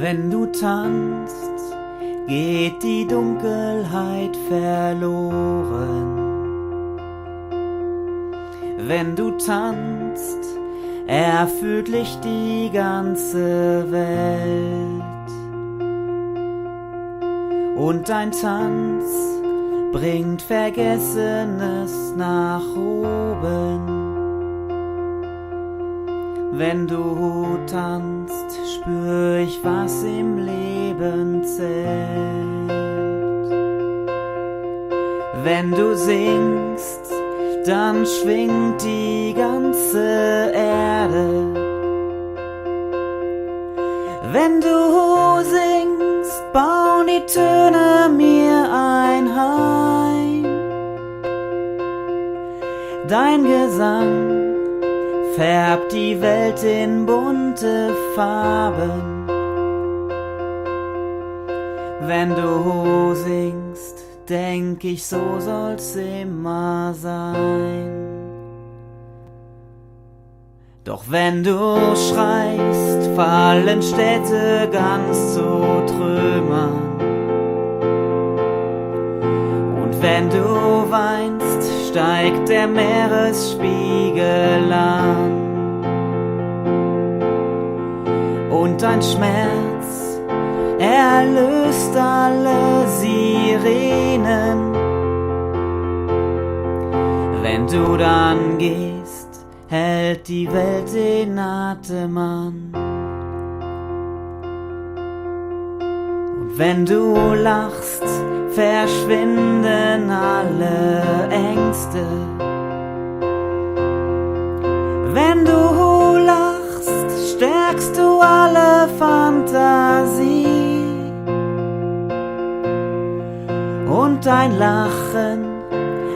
Wenn du tanzt, geht die Dunkelheit verloren. Wenn du tanzt, erfüllt Licht die ganze Welt. Und dein Tanz bringt Vergessenes nach oben. Wenn du tanzt, spür ich, was im Leben zählt. Wenn du singst, dann schwingt die ganze Erde. Wenn du singst, bauen die Töne mir ein Heim. Dein Gesang färbt die Welt in bunte Farben. Wenn du singst, denk ich, so soll's immer sein. Doch wenn du schreist, fallen Städte ganz zu Trümmern. Und wenn du weinst, steigt der Meeresspiegel an. Und dein Schmerz erlöst alle Sirenen. Wenn du dann gehst, hält die Welt den Atem an. Und wenn du lachst, verschwinden alle Ängste. Wenn du lachst, stärkst du alle Fantasie. Und dein Lachen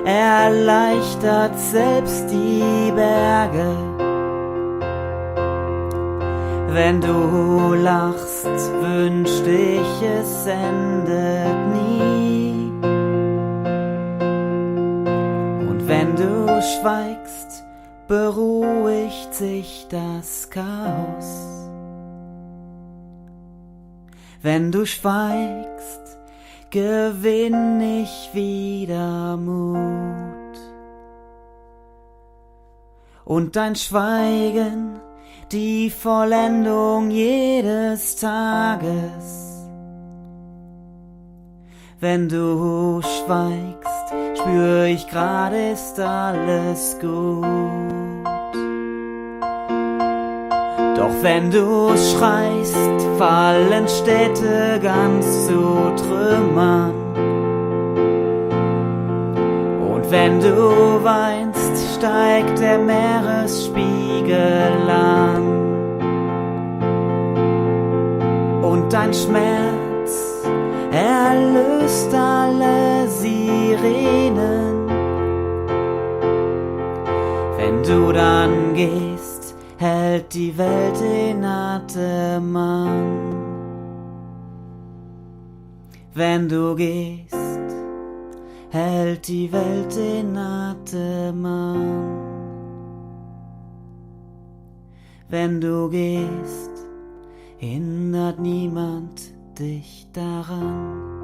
erleichtert selbst die Berge. Wenn du lachst, wünscht ich, es endet nie. Und wenn du schweigst, beruhigt sich das Chaos. Wenn du schweigst, gewinn ich wieder Mut. Und dein Schweigen, die Vollendung jedes Tages. Wenn du schweigst, spür ich gerade, ist alles gut. Doch wenn du schreist, fallen Städte ganz zu Trümmern. Und wenn du weinst, steigt der Meeresspiegel an. Und dein Schmerz erlöst alle Sirenen. Wenn du dann gehst, hält die Welt den Atem an. Wenn du gehst, hält die Welt den Atem an. Wenn du gehst, hindert niemand dich daran.